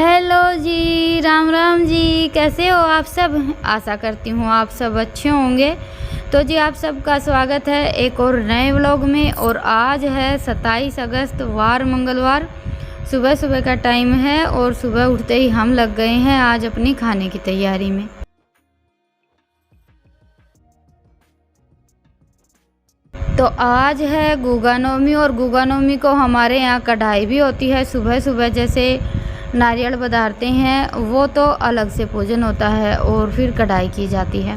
Hello जी, राम राम जी। कैसे हो आप सब? आशा करती हूँ आप सब अच्छे होंगे। तो जी आप सबका स्वागत है एक और नए व्लॉग में। और आज है 27 अगस्त वार मंगलवार, सुबह सुबह का टाइम है और सुबह उठते ही हम लग गए हैं आज अपनी खाने की तैयारी में। तो आज है गुगा नवमी और गुगा नवमी को हमारे यहाँ कढ़ाई भी होती है। सुबह सुबह जैसे नारियल बधारते हैं वो तो अलग से पूजन होता है और फिर कढ़ाई की जाती है।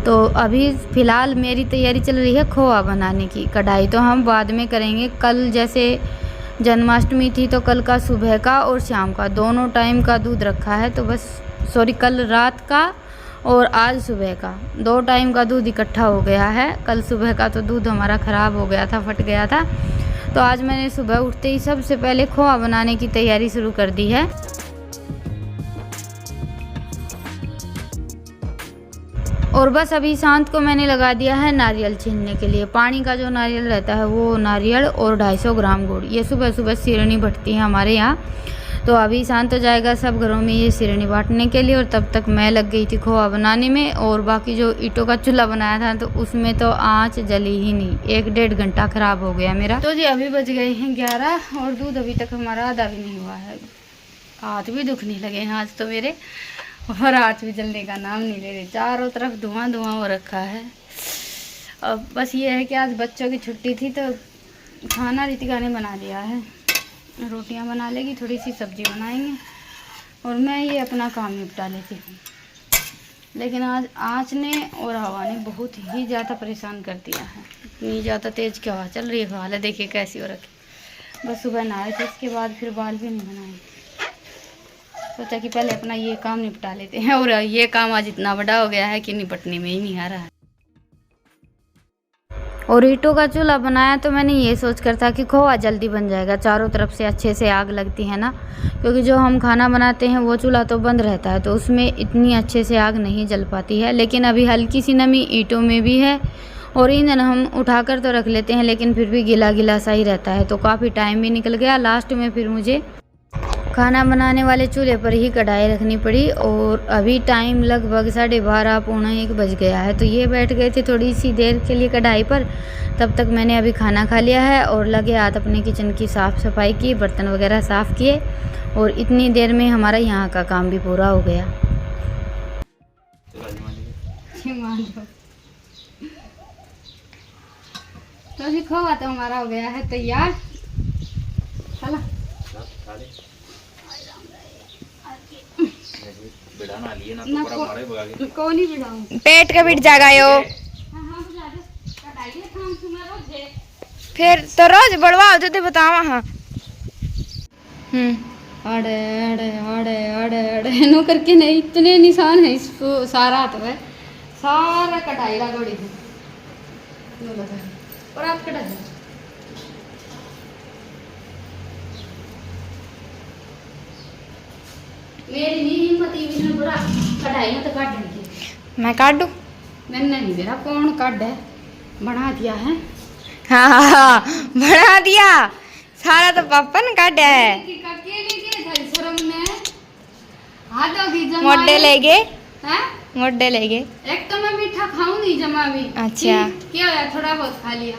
तो अभी फ़िलहाल मेरी तैयारी चल रही है खोआ बनाने की। कढ़ाई तो हम बाद में करेंगे। कल जैसे जन्माष्टमी थी तो कल का सुबह का और शाम का दोनों टाइम का दूध रखा है। तो बस कल रात का और आज सुबह का 2 टाइम का दूध इकट्ठा हो गया है। कल सुबह का तो दूध हमारा ख़राब हो गया था, फट गया था। तो आज मैंने सुबह उठते ही सबसे पहले खोआ बनाने की तैयारी शुरू कर दी है। और बस अभी शांत को मैंने लगा दिया है नारियल छीलने के लिए। पानी का जो नारियल रहता है वो नारियल और 250 ग्राम गुड़, ये सुबह सुबह सिरनी बटती है हमारे यहाँ। तो अभी शांत हो जाएगा सब घरों में ये सिरनी बांटने के लिए और तब तक मैं लग गई थी खोआ बनाने में। और बाकी जो ईंटों का चूल्हा बनाया था तो उसमें तो आंच जली ही नहीं, 1-1.5 घंटा ख़राब हो गया मेरा। तो जी अभी बज गए हैं 11 और दूध अभी तक हमारा आधा भी नहीं हुआ है। हाथ भी दुखने लगे हैं आज तो मेरे, और हाथ भी जलने का नाम नहीं ले रहे। चारों तरफ धुआं धुआं हो रखा है। अब बस ये है कि आज बच्चों की छुट्टी थी तो खाना रितिका ने बना लिया है। रोटियां बना लेगी, थोड़ी सी सब्जी बनाएंगे और मैं ये अपना काम निपटा लेती हूँ। लेकिन आज आँच ने और हवा ने बहुत ही ज़्यादा परेशान कर दिया है। इतनी ज़्यादा तेज़ की हवा चल रही है। हाल है देखिए कैसी हो रखी। बस सुबह नहाए थे, इसके बाद फिर बाल भी नहीं बनाए। सोचा कि पहले अपना ये काम निपटा लेते हैं और ये काम आज इतना बड़ा हो गया है कि निपटने में ही नहीं आ रहा है। और ईंटों का चूल्हा बनाया तो मैंने ये सोच कर था कि खोआ जल्दी बन जाएगा, चारों तरफ से अच्छे से आग लगती है ना। क्योंकि जो हम खाना बनाते हैं वो चूल्हा तो बंद रहता है तो उसमें इतनी अच्छे से आग नहीं जल पाती है। लेकिन अभी हल्की सी नमी ईंटों में भी है और ईंधन हम उठाकर तो रख लेते हैं लेकिन फिर भी गीला गीला सा ही रहता है। तो काफ़ी टाइम भी निकल गया। लास्ट में फिर मुझे खाना बनाने वाले चूल्हे पर ही कढ़ाई रखनी पड़ी। और अभी टाइम लगभग 12:30 पौना 1 बज गया है। तो ये बैठ गए थे थोड़ी सी देर के लिए कढ़ाई पर। तब तक मैंने अभी खाना खा लिया है और लगे हाथ अपने किचन की साफ़ सफाई की, बर्तन वगैरह साफ़ किए और इतनी देर में हमारा यहाँ का काम भी पूरा हो गया। तो अभी खोआ तो हमारा हो गया है तैयार। चला पेट का बिट जागा यो। फिर तो रोज बढ़वा होते थे बतावा। हाँ अड़े अड़े अड़े अड़े अड़े नो करके नहीं, इतने निशान है इस सारा तो है सारा कटाई लागोड़ी है। और आप कटा दो मेरी नहीं हिम्मत ही भी पूरा कढ़ाई में तो काट देंगे। मैं काट दूं? मैंने नहीं मेरा कौन काट है, बना दिया है। हाँ बना दिया सारा तो पापा ने काटा है। मोटे ले गए, मोटे ले गए। एक तो मैं मीठा खाऊंगी जमा भी। अच्छा क्या है, थोड़ा बहुत खा लिया।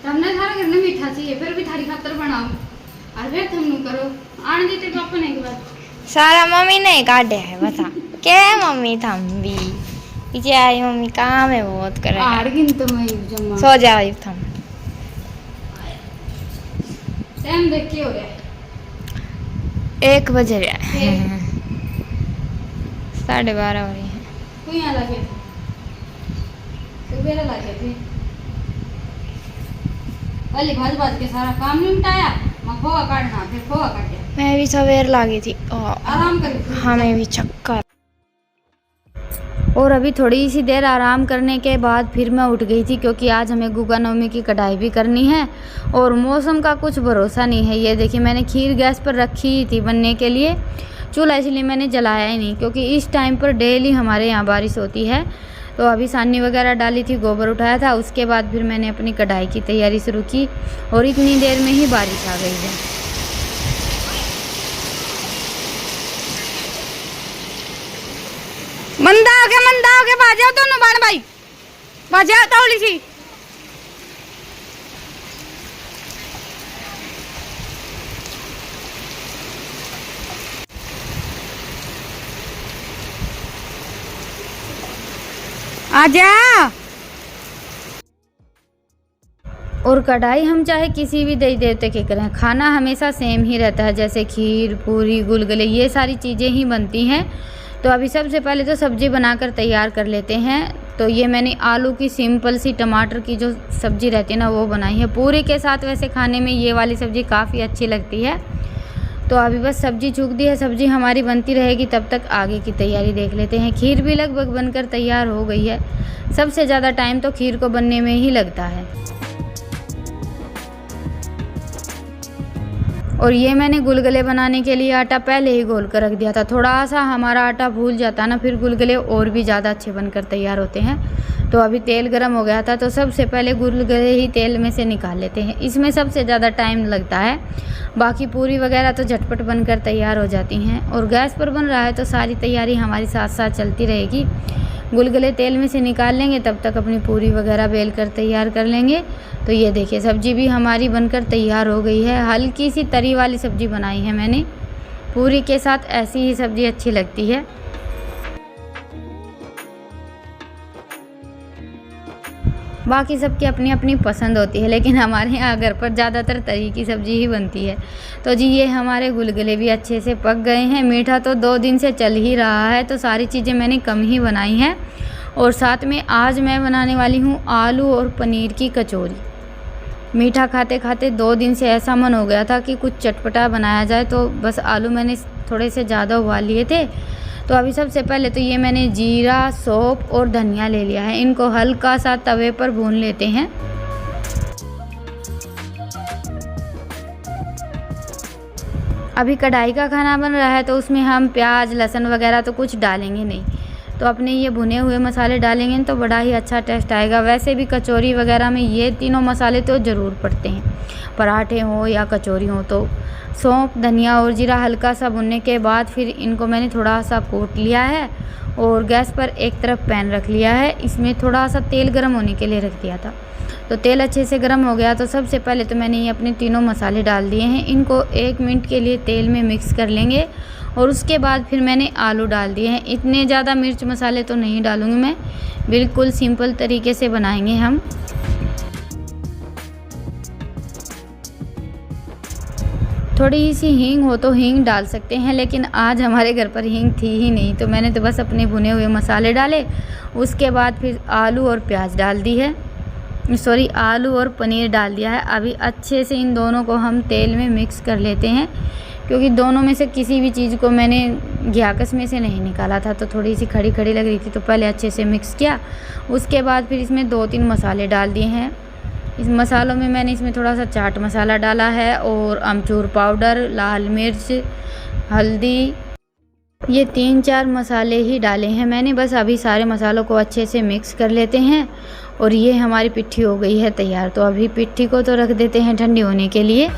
हमने सारा घर में मीठा चाहिए फिर भी थारी खातर बनाओ और फिर तुम नु करो आने देते पापा ने एक बार सारा मम्मी ने काटे है। बता क्या मम्मी थम भी पीछे आई। मम्मी काम है बहुत करे। आड़गिन तो मैं जमा सो जाओ थम। टाइम देख के हो गया 1 बज रहा है। 12:30 हो रही है। तू यहाँ लगे थे सुबह लगे थे पहले भाज के सारा काम निपटाया। मैं खोआ काटना फिर खोआ काटे। मैं भी सवेर लागी थी आराम कर। हमें भी चक्कर। और अभी थोड़ी सी देर आराम करने के बाद फिर मैं उठ गई थी क्योंकि आज हमें गुगा नवमी की कढ़ाई भी करनी है और मौसम का कुछ भरोसा नहीं है। ये देखिए मैंने खीर गैस पर रखी थी बनने के लिए, चूल्हा इसलिए मैंने जलाया ही नहीं क्योंकि इस टाइम पर डेली हमारे यहाँ बारिश होती है। तो अभी सानी वगैरह डाली थी, गोबर उठाया था, उसके बाद फिर मैंने अपनी कढ़ाई की तैयारी शुरू की और इतनी देर में ही बारिश आ गई है। मंदा हो गया बाज जाओ दोनों बाण भाई, बाज जाओ तौली सी। आजा। और कढ़ाई हम चाहे किसी भी देवी देवते के करें, खाना हमेशा सेम ही रहता है, जैसे खीर, पूरी, गुलगुले, ये सारी चीज़ें ही बनती हैं। तो अभी सबसे पहले तो सब्ज़ी बनाकर तैयार कर लेते हैं। तो ये मैंने आलू की सिंपल सी टमाटर की जो सब्ज़ी रहती है ना वो बनाई है। पूरी के साथ वैसे खाने में ये वाली सब्ज़ी काफ़ी अच्छी लगती है। तो अभी बस सब्ज़ी चूक दी है, सब्ज़ी हमारी बनती रहेगी, तब तक आगे की तैयारी देख लेते हैं। खीर भी लगभग बनकर तैयार हो गई है। सबसे ज़्यादा टाइम तो खीर को बनने में ही लगता है। और ये मैंने गुलगुले बनाने के लिए आटा पहले ही घोल कर रख दिया था। थोड़ा सा हमारा आटा भूल जाता है ना, फिर गुलगुले और भी ज़्यादा अच्छे बनकर तैयार होते हैं। तो अभी तेल गरम हो गया था, तो सबसे पहले गुलगुले ही तेल में से निकाल लेते हैं। इसमें सबसे ज़्यादा टाइम लगता है, बाकी पूरी वगैरह तो झटपट बनकर तैयार हो जाती हैं। और गैस पर बन रहा है तो सारी तैयारी हमारी साथ साथ चलती रहेगी। गुलगुले तेल में से निकाल लेंगे, तब तक अपनी पूरी वगैरह बेल कर तैयार कर लेंगे। तो ये देखिए सब्ज़ी भी हमारी बनकर तैयार हो गई है। हल्की सी तरी वाली सब्ज़ी बनाई है मैंने। पूरी के साथ ऐसी ही सब्ज़ी अच्छी लगती है। बाकी सबकी अपनी अपनी पसंद होती है, लेकिन हमारे यहाँ घर पर ज़्यादातर तरी की सब्ज़ी ही बनती है। तो जी ये हमारे गुलगुले भी अच्छे से पक गए हैं। मीठा तो 2 दिन से चल ही रहा है, तो सारी चीज़ें मैंने कम ही बनाई हैं। और साथ में आज मैं बनाने वाली हूँ आलू और पनीर की कचौरी। मीठा खाते खाते 2 दिन से ऐसा मन हो गया था कि कुछ चटपटा बनाया जाए, तो बस आलू मैंने थोड़े से ज़्यादा उबाल लिए थे। तो अभी सबसे पहले तो ये मैंने जीरा, सौंफ और धनिया ले लिया है। इनको हल्का सा तवे पर भून लेते हैं। अभी कढ़ाई का खाना बन रहा है, तो उसमें हम प्याज, लहसुन वगैरह तो कुछ डालेंगे नहीं। तो अपने ये भुने हुए मसाले डालेंगे तो बड़ा ही अच्छा टेस्ट आएगा। वैसे भी कचौरी वगैरह में ये तीनों मसाले तो ज़रूर पड़ते हैं, पराठे हो या कचौरी हो। तो सौंफ, धनिया और जीरा हल्का सा भुनने के बाद फिर इनको मैंने थोड़ा सा कूट लिया है और गैस पर एक तरफ पैन रख लिया है। इसमें थोड़ा सा तेल गर्म होने के लिए रख दिया था। तो तेल अच्छे से गर्म हो गया, तो सबसे पहले तो मैंने ये अपने तीनों मसाले डाल दिए हैं। इनको 1 मिनट के लिए तेल में मिक्स कर लेंगे और उसके बाद फिर मैंने आलू डाल दिए हैं। इतने ज़्यादा मिर्च मसाले तो नहीं डालूँगी मैं, बिल्कुल सिंपल तरीके से बनाएंगे हम। थोड़ी सी हींग हो तो हींग डाल सकते हैं, लेकिन आज हमारे घर पर हींग थी ही नहीं, तो मैंने तो बस अपने भुने हुए मसाले डाले। उसके बाद फिर आलू और प्याज डाल दी है, आलू और पनीर डाल दिया है। अभी अच्छे से इन दोनों को हम तेल में मिक्स कर लेते हैं, क्योंकि दोनों में से किसी भी चीज़ को मैंने गैस में से नहीं निकाला था, तो थोड़ी सी खड़ी खड़ी लग रही थी। तो पहले अच्छे से मिक्स किया, उसके बाद फिर इसमें 2-3 मसाले डाल दिए हैं। इस मसालों में मैंने इसमें थोड़ा सा चाट मसाला डाला है और अमचूर पाउडर, लाल मिर्च, हल्दी, ये 3-4 मसाले ही डाले हैं मैंने। बस अभी सारे मसालों को अच्छे से मिक्स कर लेते हैं और ये हमारी पिट्ठी हो गई है तैयार। तो अभी पिट्ठी को तो रख देते हैं ठंडी होने के लिए।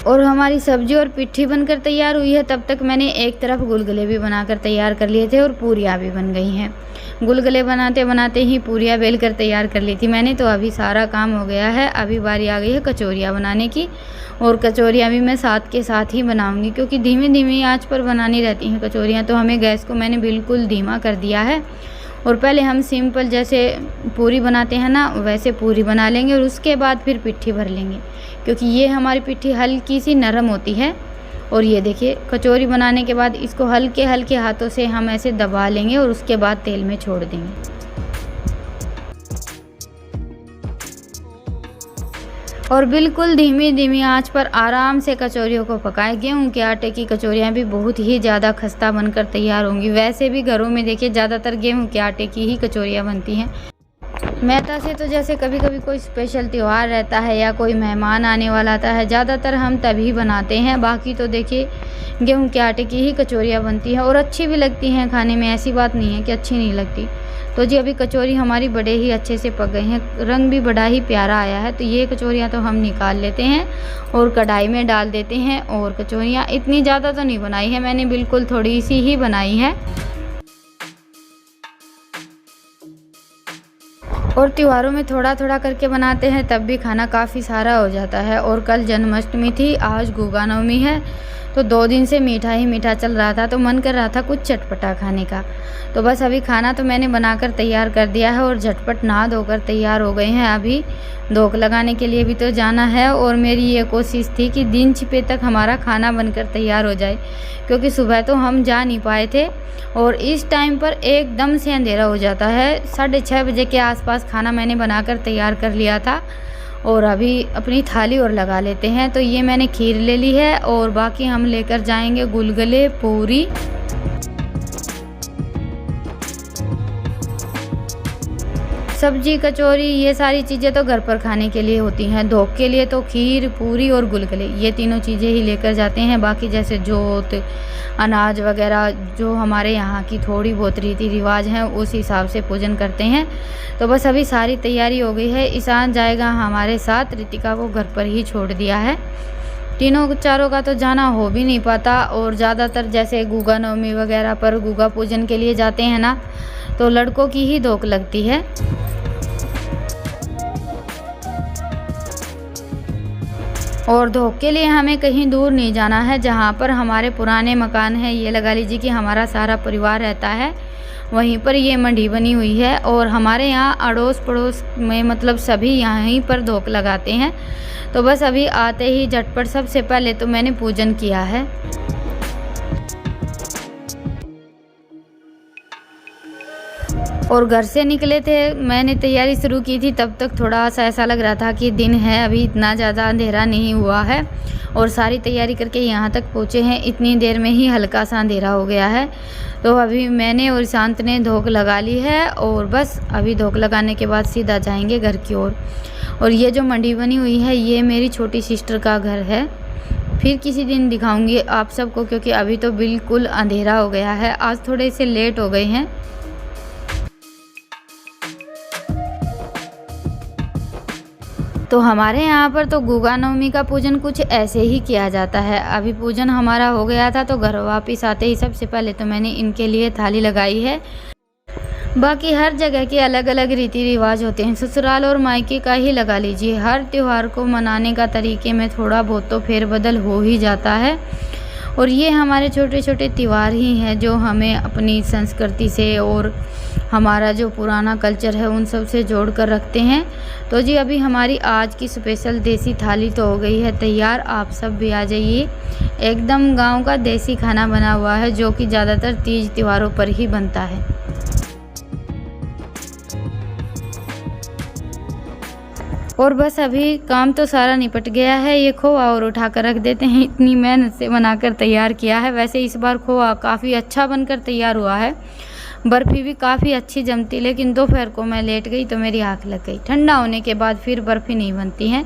और हमारी सब्जी और पिट्ठी बनकर तैयार हुई है, तब तक मैंने एक तरफ गुलगुले भी बनाकर तैयार कर लिए थे और पूरियाँ भी बन गई हैं। गुलगुले बनाते बनाते ही पूरियाँ बेल कर तैयार कर ली थी मैंने। तो अभी सारा काम हो गया है। अभी बारी आ गई है कचौरियाँ बनाने की, और कचौरियाँ भी मैं साथ के साथ ही बनाऊंगी, क्योंकि धीमी धीमी आंच पर बनानी रहती हैं कचौरियाँ। तो हमें गैस को मैंने बिल्कुल धीमा कर दिया है। और पहले हम सिंपल जैसे पूरी बनाते हैं ना, वैसे पूरी बना लेंगे और उसके बाद फिर पिट्ठी भर लेंगे, क्योंकि ये हमारी पिट्ठी हल्की सी नरम होती है। और ये देखिए कचौरी बनाने के बाद इसको हल्के हल्के हाथों से हम ऐसे दबा लेंगे और उसके बाद तेल में छोड़ देंगे। और बिल्कुल धीमी धीमी आंच पर आराम से कचौरियों को पकाएं। गेहूं के आटे की कचौरियाँ भी बहुत ही ज़्यादा खस्ता बनकर तैयार होंगी। वैसे भी घरों में देखिए ज़्यादातर गेहूं के आटे की ही कचौरियाँ बनती हैं। मैदा से तो जैसे कभी कभी कोई स्पेशल त्यौहार रहता है या कोई मेहमान आने वाला आता है, ज़्यादातर हम तभी बनाते हैं। बाकी तो देखिए गेहूं के आटे की ही कचौरियाँ बनती हैं और अच्छी भी लगती हैं खाने में, ऐसी बात नहीं है कि अच्छी नहीं लगती। तो जी अभी कचौरी हमारी बड़े ही अच्छे से पक गई हैं, रंग भी बड़ा ही प्यारा आया है। तो ये कचौरियाँ तो हम निकाल लेते हैं और कढ़ाई में डाल देते हैं। और कचौरियाँ इतनी ज़्यादा तो नहीं बनाई है मैंने, बिल्कुल थोड़ी सी ही बनाई है। और त्योहारों में थोड़ा थोड़ा करके बनाते हैं तब भी खाना काफ़ी सारा हो जाता है। और कल जन्माष्टमी थी, आज गुगा नवमी है, तो 2 दिन से मीठा ही मीठा चल रहा था, तो मन कर रहा था कुछ चटपटा खाने का। तो बस अभी खाना तो मैंने बनाकर तैयार कर दिया है और झटपट नहा धोकर तैयार हो गए हैं। अभी धोख लगाने के लिए भी तो जाना है और मेरी ये कोशिश थी कि दिन छिपे तक हमारा खाना बनकर तैयार हो जाए, क्योंकि सुबह तो हम जा नहीं पाए थे और इस टाइम पर एकदम से अंधेरा हो जाता है। 6:30 बजे के आसपास खाना मैंने बनाकर तैयार कर लिया था। और अभी अपनी थाली और लगा लेते हैं। तो ये मैंने खीर ले ली है और बाकी हम लेकर जाएंगे गुलगुले, पूरी, सब्जी, कचौरी, ये सारी चीज़ें तो घर पर खाने के लिए होती हैं। धोख के लिए तो खीर, पूरी और गुलगुले, ये तीनों चीज़ें ही लेकर जाते हैं। बाकी जैसे जोत, अनाज वगैरह जो हमारे यहाँ की थोड़ी बहुत रीति रिवाज हैं उस हिसाब से पूजन करते हैं। तो बस अभी सारी तैयारी हो गई है। ईशान जाएगा हमारे साथ, रितिका को घर पर ही छोड़ दिया है। तीनों चारों का तो जाना हो भी नहीं पाता। और ज़्यादातर जैसे गुगा नवमी वगैरह पर गुगा पूजन के लिए जाते हैं ना, तो लड़कों की ही धोख लगती है। और धोख के लिए हमें कहीं दूर नहीं जाना है, जहाँ पर हमारे पुराने मकान हैं, ये लगा लीजिए कि हमारा सारा परिवार रहता है, वहीं पर ये मंडी बनी हुई है। और हमारे यहाँ अड़ोस पड़ोस में मतलब सभी यहीं पर धोख लगाते हैं। तो बस अभी आते ही झटपट सबसे पहले तो मैंने पूजन किया है। और घर से निकले थे, मैंने तैयारी शुरू की थी, तब तक थोड़ा सा ऐसा लग रहा था कि दिन है, अभी इतना ज़्यादा अंधेरा नहीं हुआ है। और सारी तैयारी करके यहाँ तक पहुँचे हैं, इतनी देर में ही हल्का सा अंधेरा हो गया है। तो अभी मैंने और शांत ने धोख लगा ली है और बस अभी धोख लगाने के बाद सीधा जाएंगे घर की ओर। और ये जो मंडी बनी हुई है ये मेरी छोटी सिस्टर का घर है। फिर किसी दिन दिखाऊंगी आप सबको, क्योंकि अभी तो बिल्कुल अंधेरा हो गया है, आज थोड़े से लेट हो गए हैं। तो हमारे यहाँ पर तो गुगा नवमी का पूजन कुछ ऐसे ही किया जाता है। अभी पूजन हमारा हो गया था तो घर वापस आते ही सबसे पहले तो मैंने इनके लिए थाली लगाई है। बाकी हर जगह के अलग अलग रीति रिवाज होते हैं, ससुराल और मायके का ही लगा लीजिए। हर त्यौहार को मनाने का तरीके में थोड़ा बहुत तो फेरबदल हो ही जाता है। और ये हमारे छोटे छोटे त्यौहार ही हैं जो हमें अपनी संस्कृति से और हमारा जो पुराना कल्चर है उन सब से जोड़ कर रखते हैं। तो जी अभी हमारी आज की स्पेशल देसी थाली तो हो गई है तैयार, आप सब भी आ जाइए। एकदम गांव का देसी खाना बना हुआ है जो कि ज़्यादातर तीज त्योहारों पर ही बनता है। और बस अभी काम तो सारा निपट गया है। ये खोआ और उठा कर रख देते हैं, इतनी मेहनत से बनाकर तैयार किया है। वैसे इस बार खोआ काफ़ी अच्छा बनकर तैयार हुआ है, बर्फ़ी भी काफ़ी अच्छी जमती, लेकिन दोपहर को मैं लेट गई तो मेरी आँख लग गई। ठंडा होने के बाद फिर बर्फ़ी नहीं बनती हैं।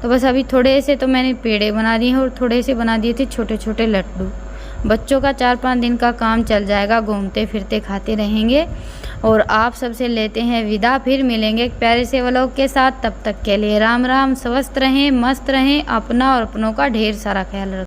तो बस अभी थोड़े से तो मैंने पेड़े बना दिए हैं और थोड़े से बना दिए थे छोटे छोटे लड्डू। बच्चों का 4-5 दिन का काम चल जाएगा, घूमते फिरते खाते रहेंगे। और आप सबसे लेते हैं विदा, फिर मिलेंगे एक प्यारे से व्लॉग के साथ। तब तक के लिए राम राम, स्वस्थ रहें, मस्त रहें, अपना और अपनों का ढेर सारा ख्याल रखें।